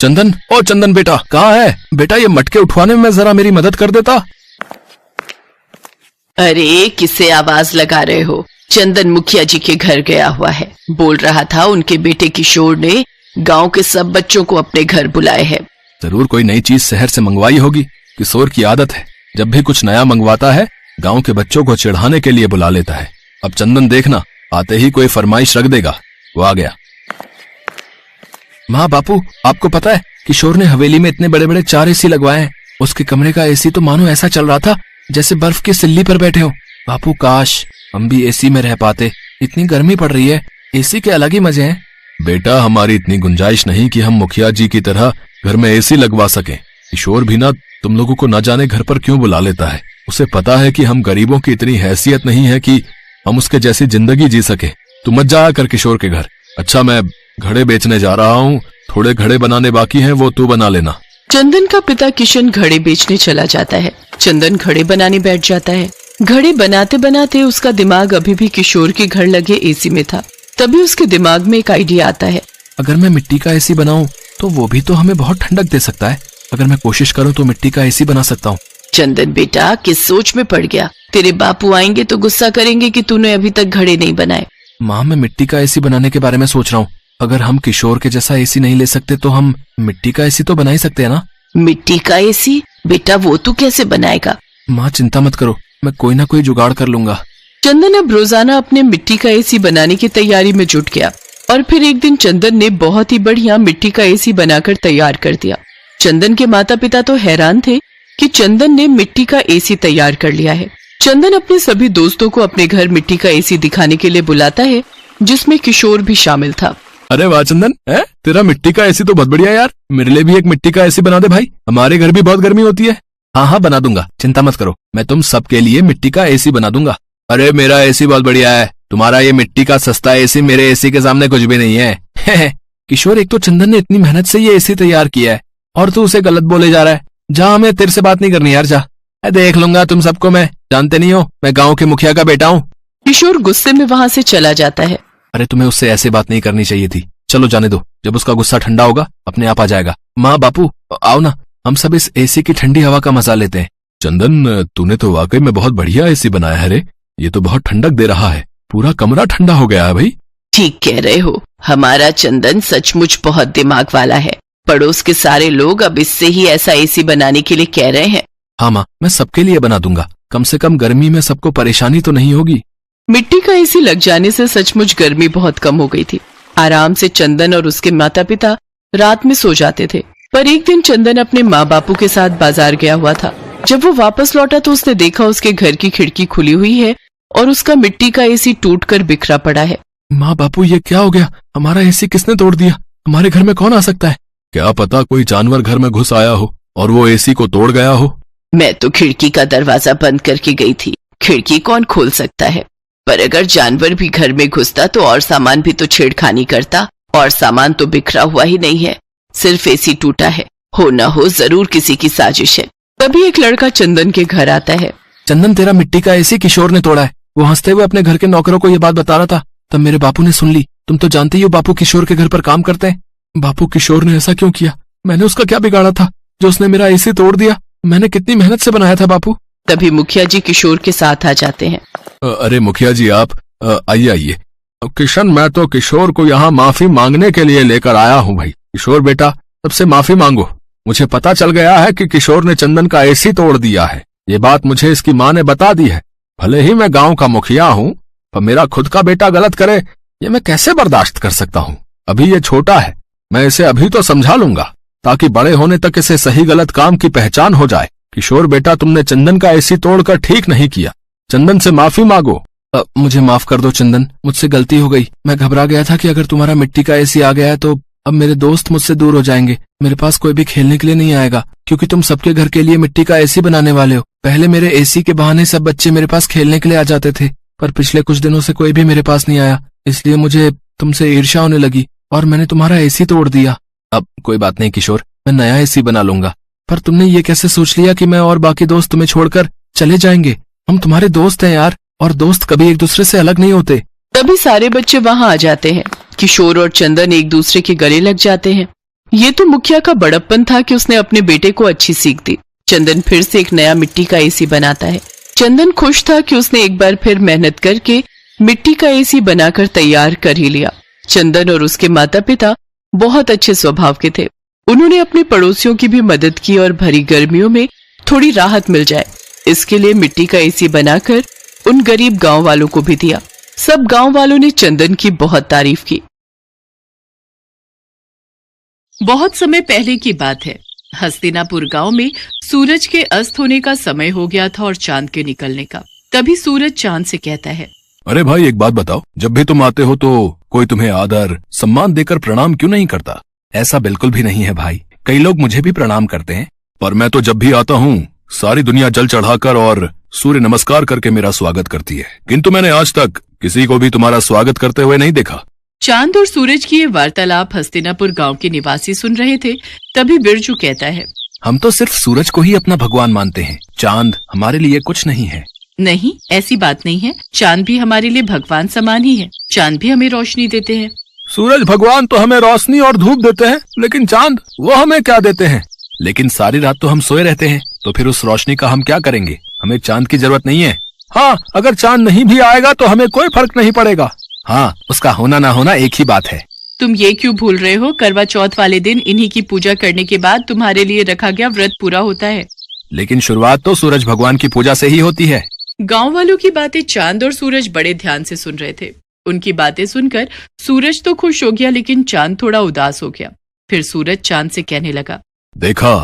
चंदन, ओ चंदन बेटा, कहाँ है बेटा? ये मटके उठवाने में जरा मेरी मदद कर देता। अरे किसे आवाज लगा रहे हो? चंदन मुखिया जी के घर गया हुआ है। बोल रहा था उनके बेटे किशोर ने गांव के सब बच्चों को अपने घर बुलाए हैं। जरूर कोई नई चीज शहर से मंगवाई होगी। किशोर की आदत है, जब भी कुछ नया मंगवाता है गांव के बच्चों को चिढ़ाने के लिए बुला लेता है। अब चंदन देखना, आते ही कोई फरमाइश रख देगा। वो आ गया। माँ बापू, आपको पता है किशोर ने हवेली में इतने बड़े बड़े 4 एसी लगवाए हैं। उसके कमरे का एसी तो मानो ऐसा चल रहा था जैसे बर्फ की सिल्ली पर बैठे हो। बापू काश हम भी एसी में रह पाते, इतनी गर्मी पड़ रही है, एसी के अलग ही मजे हैं। बेटा, हमारी इतनी गुंजाइश नहीं कि हम मुखिया जी की तरह घर में एसी लगवा सकें। किशोर भी ना तुम लोगों को न जाने घर पर क्यों बुला लेता है। उसे पता है कि हम गरीबों की इतनी हैसियत नहीं है कि हम उसके जैसी जिंदगी जी सके। तू मत जाया कर किशोर के घर। अच्छा, मैं घड़े बेचने जा रहा हूँ, थोड़े घड़े बनाने बाकी हैं, वो तू बना लेना। चंदन का पिता किशन घड़े बेचने चला जाता है। चंदन घड़े बनाने बैठ जाता है। घड़े बनाते बनाते उसका दिमाग अभी भी किशोर के घर लगे एसी में था। तभी उसके दिमाग में एक आइडिया आता है। अगर मैं मिट्टी का एसी बनाऊं तो वो भी तो हमें बहुत ठंडक दे सकता है। अगर मैं कोशिश करूं तो मिट्टी का एसी बना सकता हूँ। चंदन बेटा, किस सोच में पड़ गया? तेरे बापू आएंगे तो गुस्सा करेंगे कि तूने अभी तक घड़े नहीं बनाए। माँ, मैं मिट्टी का एसी बनाने के बारे में सोच रहा हूँ। अगर हम किशोर के जैसा एसी नहीं ले सकते तो हम मिट्टी का एसी तो बना ही सकते हैं ना। मिट्टी का एसी? बेटा, वो तू कैसे बनाएगा? माँ चिंता मत करो, मैं कोई ना कोई जुगाड़ कर लूंगा। चंदन अब रोजाना अपने मिट्टी का एसी बनाने की तैयारी में जुट गया और फिर एक दिन चंदन ने बहुत ही बढ़िया मिट्टी का एसी बनाकर तैयार कर दिया। चंदन के माता पिता तो हैरान थे कि चंदन ने मिट्टी का एसी तैयार कर लिया है। चंदन अपने सभी दोस्तों को अपने घर मिट्टी का एसी दिखाने के लिए बुलाता है, जिसमें किशोर भी शामिल था। अरे वाह चंदन, है तेरा मिट्टी का एसी तो बहुत बढ़िया यार। मेरे लिए भी एक मिट्टी का एसी बना दे भाई, हमारे घर भी बहुत गर्मी होती है। हाँ हाँ बना दूंगा, चिंता मत करो, मैं तुम सबके लिए मिट्टी का एसी बना दूंगा। अरे मेरा एसी बहुत बढ़िया है, तुम्हारा ये मिट्टी का सस्ता एसी मेरे एसी के सामने कुछ भी नहीं है। किशोर, एक तो चंदन ने इतनी मेहनत से ये एसी तैयार किया है और तू उसे गलत बोले जा रहा है। जा, हमें तेरे से बात नहीं करनी यार, जा। देख लूंगा तुम सबको, मैं जानते नहीं हो, मैं गाँव के मुखिया का बेटा हूँ। किशोर गुस्से में वहाँ से चला जाता है। अरे तुम्हें उससे ऐसे बात नहीं करनी चाहिए थी। चलो जाने दो, जब उसका गुस्सा ठंडा होगा अपने आप आ जाएगा। माँ बापू आओ ना, हम सब इस एसी की ठंडी हवा का मजा लेते हैं। चंदन, तूने तो वाकई में बहुत बढ़िया एसी बनाया है रे, ये तो बहुत ठंडक दे रहा है, पूरा कमरा ठंडा हो गया है भाई। ठीक कह रहे हो, हमारा चंदन सचमुच बहुत दिमाग वाला है। पड़ोस के सारे लोग अब इससे ही ऐसा एसी बनाने के लिए कह रहे हैं। हाँ माँ, मैं सबके लिए बना दूंगा, कम से कम गर्मी में सबको परेशानी तो नहीं होगी। मिट्टी का एसी लग जाने से सचमुच गर्मी बहुत कम हो गई थी। आराम से चंदन और उसके माता पिता रात में सो जाते थे। पर एक दिन चंदन अपने माँ बापू के साथ बाजार गया हुआ था। जब वो वापस लौटा तो उसने देखा उसके घर की खिड़की खुली हुई है और उसका मिट्टी का एसी टूटकर बिखरा पड़ा है। माँ बापू, ये क्या हो गया? हमारा एसी किसने तोड़ दिया? हमारे घर में कौन आ सकता है? क्या पता कोई जानवर घर में घुस आया हो और वो एसी को तोड़ गया हो। मैं तो खिड़की का दरवाजा बंद करके गई थी, खिड़की कौन खोल सकता है? पर अगर जानवर भी घर में घुसता तो और सामान भी तो छेड़खानी करता, और सामान तो बिखरा हुआ ही नहीं है, सिर्फ एसी टूटा है। हो न हो जरूर किसी की साजिश है। तभी एक लड़का चंदन के घर आता है। चंदन, तेरा मिट्टी का एसी किशोर ने तोड़ा है। वो हंसते हुए अपने घर के नौकरों को ये बात बता रहा था, तब मेरे बापू ने सुन ली। तुम तो जानते ही हो बापू किशोर के घर पर काम करते हैं। बापू, किशोर ने ऐसा क्यों किया? मैंने उसका क्या बिगाड़ा था जो उसने मेरा एसी तोड़ दिया? मैंने कितनी मेहनत से बनाया था बापू। तभी मुखिया जी किशोर के साथ आ जाते हैं। अरे मुखिया जी, आप आइए आइए। किशन, मैं तो किशोर को यहाँ माफी मांगने के लिए लेकर आया हूँ भाई। किशोर बेटा, सबसे माफी मांगो। मुझे पता चल गया है कि किशोर ने चंदन का एसी तोड़ दिया है। ये बात मुझे इसकी माँ ने बता दी है। भले ही मैं गांव का मुखिया हूँ, पर मेरा खुद का बेटा गलत करे ये मैं कैसे बर्दाश्त कर सकता हूँ? अभी ये छोटा है, मैं इसे अभी तो समझा लूंगा, ताकि बड़े होने तक इसे सही गलत काम की पहचान हो जाए। किशोर बेटा, तुमने चंदन का एसी तोड़कर ठीक नहीं किया। चंदन से माफी मांगो। मुझे माफ कर दो चंदन, मुझसे गलती हो गई। मैं घबरा गया था कि अगर तुम्हारा मिट्टी का एसी आ गया है तो अब मेरे दोस्त मुझसे दूर हो जाएंगे। मेरे पास कोई भी खेलने के लिए नहीं आएगा, क्योंकि तुम सबके घर के लिए मिट्टी का एसी बनाने वाले हो। पहले मेरे एसी के बहाने सब बच्चे मेरे पास खेलने के लिए आ जाते थे, पर पिछले कुछ दिनों से कोई भी मेरे पास नहीं आया, इसलिए मुझे तुमसे ईर्ष्या होने लगी और मैंने तुम्हारा एसी तोड़ दिया। अब कोई बात नहीं किशोर, मैं नया एसी बना लूंगा। पर तुमने ये कैसे सोच लिया कि मैं और बाकी दोस्त तुम्हें छोड़कर चले जाएंगे? हम तुम्हारे दोस्त हैं यार, और दोस्त कभी एक दूसरे से अलग नहीं होते। तभी सारे बच्चे वहाँ आ जाते हैं। किशोर और चंदन एक दूसरे के गले लग जाते हैं। ये तो मुखिया का बड़प्पन था कि उसने अपने बेटे को अच्छी सीख दी। चंदन फिर से एक नया मिट्टी का एसी बनाता है। चंदन खुश था कि उसने एक बार फिर मेहनत करके मिट्टी का एसी बनाकर तैयार कर ही लिया। चंदन और उसके माता पिता बहुत अच्छे स्वभाव के थे। उन्होंने अपने पड़ोसियों की भी मदद की और भरी गर्मियों में थोड़ी राहत मिल जाए इसके लिए मिट्टी का एसी बनाकर उन गरीब गांव वालों को भी दिया। सब गांव वालों ने चंदन की बहुत तारीफ की। बहुत समय पहले की बात है। हस्तिनापुर गांव में सूरज के अस्त होने का समय हो गया था और चांद के निकलने का। तभी सूरज चांद से कहता है, अरे भाई एक बात बताओ, जब भी तुम आते हो तो कोई तुम्हें आदर सम्मान देकर प्रणाम क्यों नहीं करता? ऐसा बिल्कुल भी नहीं है भाई, कई लोग मुझे भी प्रणाम करते हैं। पर मैं तो जब भी आता हूँ सारी दुनिया जल चढ़ाकर और सूर्य नमस्कार करके मेरा स्वागत करती है, किंतु मैंने आज तक किसी को भी तुम्हारा स्वागत करते हुए नहीं देखा। चांद और सूरज की ये वार्तालाप हस्तिनापुर गांव के निवासी सुन रहे थे। तभी बिरजू कहता है, हम तो सिर्फ सूरज को ही अपना भगवान मानते हैं, चांद हमारे लिए कुछ नहीं है। नहीं, ऐसी बात नहीं है। चांद भी हमारे लिए भगवान समान ही है। चांद भी हमें रोशनी देते हैं। सूरज भगवान तो हमें रोशनी और धूप देते हैं, लेकिन चांद वो हमें क्या देते हैं? लेकिन सारी रात तो हम सोए रहते हैं, तो फिर उस रोशनी का हम क्या करेंगे? हमें चांद की जरूरत नहीं है। हाँ, अगर चांद नहीं भी आएगा तो हमें कोई फर्क नहीं पड़ेगा। हाँ, उसका होना ना होना एक ही बात है। तुम ये क्यों भूल रहे हो? करवा चौथ वाले दिन इन्हीं की पूजा करने के बाद तुम्हारे लिए रखा गया व्रत पूरा होता है। लेकिन शुरुआत तो सूरज भगवान की पूजा से ही होती है। गांव वालों की बातें चांद और सूरज बड़े ध्यान से सुन रहे थे। उनकी बातें सुनकर सूरज तो खुश हो गया, लेकिन चांद थोड़ा उदास हो गया। फिर सूरज चांद से कहने लगा, देखा,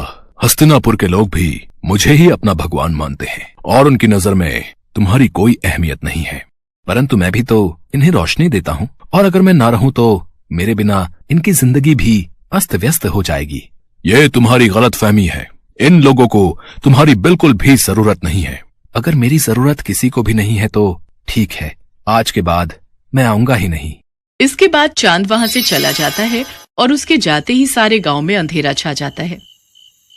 हस्तिनापुर के लोग भी मुझे ही अपना भगवान मानते हैं और उनकी नजर में तुम्हारी कोई अहमियत नहीं है। परंतु मैं भी तो इन्हें रोशनी देता हूँ, और अगर मैं ना रहूं तो मेरे बिना इनकी जिंदगी भी अस्त व्यस्त हो जाएगी। ये तुम्हारी गलतफहमी है। इन लोगों को तुम्हारी बिल्कुल भी जरूरत नहीं है। अगर मेरी जरूरत किसी को भी नहीं है तो ठीक है, आज के बाद मैं आऊंगा ही नहीं। इसके बाद चांद वहां से चला जाता है और उसके जाते ही सारे गांव में अंधेरा छा जाता है।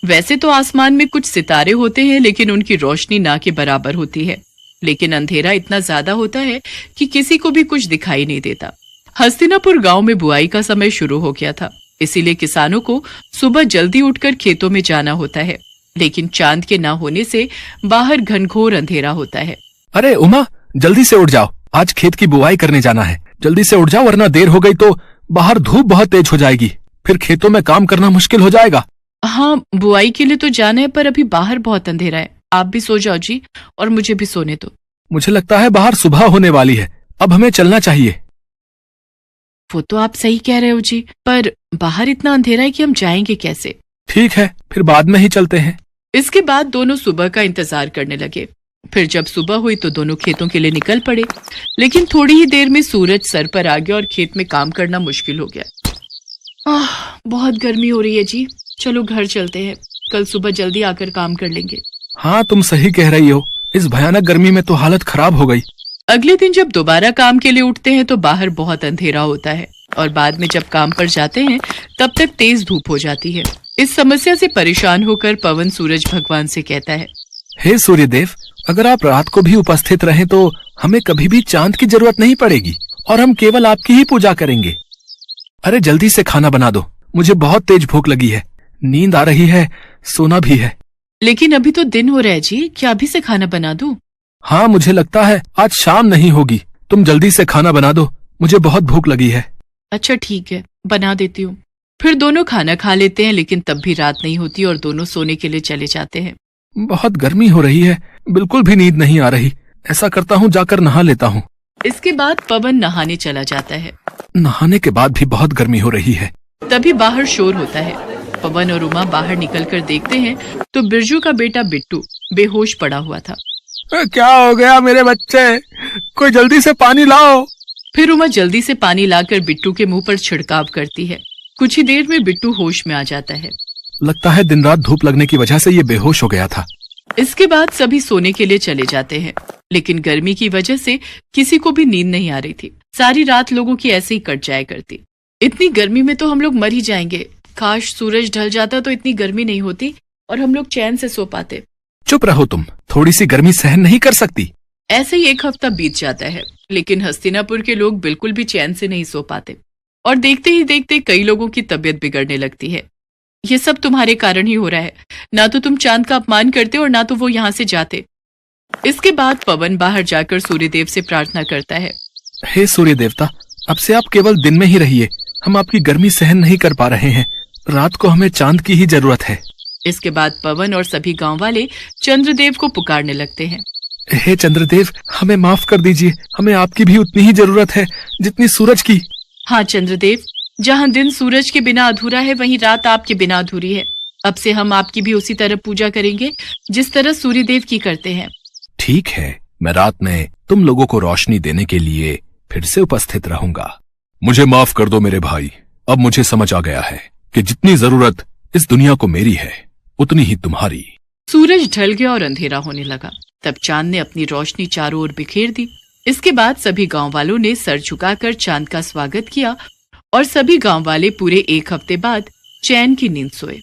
वैसे तो आसमान में कुछ सितारे होते हैं, लेकिन उनकी रोशनी ना के बराबर होती है। लेकिन अंधेरा इतना ज्यादा होता है कि किसी को भी कुछ दिखाई नहीं देता। हस्तिनापुर गांव में बुआई का समय शुरू हो गया था, इसीलिए किसानों को सुबह जल्दी उठकर खेतों में जाना होता है। लेकिन चांद के ना होने से बाहर घनघोर अंधेरा होता है। अरे उमा, जल्दी से उठ जाओ, आज खेत की बुआई करने जाना है। जल्दी से उठ जाओ, वरना देर हो गई तो बाहर धूप बहुत तेज हो जाएगी, फिर खेतों में काम करना मुश्किल हो जाएगा। हाँ, बुआई के लिए तो जाना है, पर अभी बाहर बहुत अंधेरा है। आप भी सो जाओ जी, और मुझे भी सोने दो। मुझे लगता है बाहर सुबह होने वाली है, अब हमें चलना चाहिए। वो तो आप सही कह रहे हो जी, पर बाहर इतना अंधेरा है कि हम जाएंगे कैसे? ठीक है, फिर बाद में ही चलते हैं। इसके बाद दोनों सुबह का इंतजार करने लगे। फिर जब सुबह हुई तो दोनों खेतों के लिए निकल पड़े। लेकिन थोड़ी ही देर में सूरज सर पर आ गया और खेत में काम करना मुश्किल हो गया। बहुत गर्मी हो रही है जी, चलो घर चलते हैं, कल सुबह जल्दी आकर काम कर लेंगे। हाँ, तुम सही कह रही हो, इस भयानक गर्मी में तो हालत खराब हो गई। अगले दिन जब दोबारा काम के लिए उठते हैं तो बाहर बहुत अंधेरा होता है, और बाद में जब काम पर जाते हैं तब तक तेज धूप हो जाती है। इस समस्या से परेशान होकर पवन सूरज भगवान से कहता है, हे सूर्यदेव, अगर आप रात को भी उपस्थित रहें तो हमें कभी भी चांद की जरूरत नहीं पड़ेगी और हम केवल आपकी ही पूजा करेंगे। अरे जल्दी से खाना बना दो, मुझे बहुत तेज भूख लगी है, नींद आ रही है, सोना भी है। लेकिन अभी तो दिन हो रहा है जी, क्या अभी से खाना बना दूं? हाँ, मुझे लगता है आज शाम नहीं होगी। तुम जल्दी से खाना बना दो, मुझे बहुत भूख लगी है। अच्छा ठीक है, बना देती हूँ। फिर दोनों खाना खा लेते हैं, लेकिन तब भी रात नहीं होती और दोनों सोने के लिए चले जाते हैं। बहुत गर्मी हो रही है, बिल्कुल भी नींद नहीं आ रही। ऐसा करता हूँ, जाकर नहा लेता हूँ। इसके बाद पवन नहाने चला जाता है। नहाने के बाद भी बहुत गर्मी हो रही है। तभी बाहर शोर होता है। पवन और उमा बाहर निकलकर देखते हैं तो बिरजू का बेटा बिट्टू बेहोश पड़ा हुआ था। क्या हो गया मेरे बच्चे? कोई जल्दी से पानी लाओ। फिर उमा जल्दी से पानी लाकर बिट्टू के मुंह पर छिड़काव करती है। कुछ ही देर में बिट्टू होश में आ जाता है। लगता है दिन रात धूप लगने की वजह से ये बेहोश हो गया था। इसके बाद सभी सोने के लिए चले जाते हैं, लेकिन गर्मी की वजह से किसी को भी नींद नहीं आ रही थी। सारी रात लोगों की ऐसे ही कट जाया करती। इतनी गर्मी में तो हम लोग मर ही जाएंगे। काश सूरज ढल जाता तो इतनी गर्मी नहीं होती और हम लोग चैन से सो पाते। चुप रहो तुम, थोड़ी सी गर्मी सहन नहीं कर सकती? ऐसे ही एक हफ्ता बीत जाता है, लेकिन हस्तिनापुर के लोग बिल्कुल भी चैन से नहीं सो पाते। और देखते ही देखते कई लोगों की तबीयत बिगड़ने लगती है। ये सब तुम्हारे कारण ही हो रहा है। ना तो तुम चांद का अपमान करते और ना तो वो यहाँ से जाते। इसके बाद पवन बाहर जाकर सूर्यदेव से प्रार्थना करता है। हे सूर्य देवता, अब से आप केवल दिन में ही रहिए। हम आपकी गर्मी सहन नहीं कर पा रहे हैं। रात को हमें चांद की ही जरूरत है। इसके बाद पवन और सभी गांव वाले चंद्रदेव को पुकारने लगते हैं। हे चंद्रदेव, हमें माफ कर दीजिए। हमें आपकी भी उतनी ही जरूरत है जितनी सूरज की। हाँ चंद्रदेव, जहाँ दिन सूरज के बिना अधूरा है वहीं रात आपके बिना अधूरी है। अब से हम आपकी भी उसी तरह पूजा करेंगे जिस तरह सूर्यदेव की करते हैं। ठीक है, मैं रात में तुम लोगों को रोशनी देने के लिए फिर से उपस्थित रहूंगा। मुझे माफ कर दो मेरे भाई। अब मुझे समझ आ गया है कि जितनी जरूरत इस दुनिया को मेरी है उतनी ही तुम्हारी। सूरज ढल गया और अंधेरा होने लगा। तब चांद ने अपनी रोशनी चारों ओर बिखेर दी। इसके बाद सभी गांव वालों ने सर झुकाकर चांद का स्वागत किया और सभी गांव वाले पूरे 1 हफ्ते बाद चैन की नींद सोए।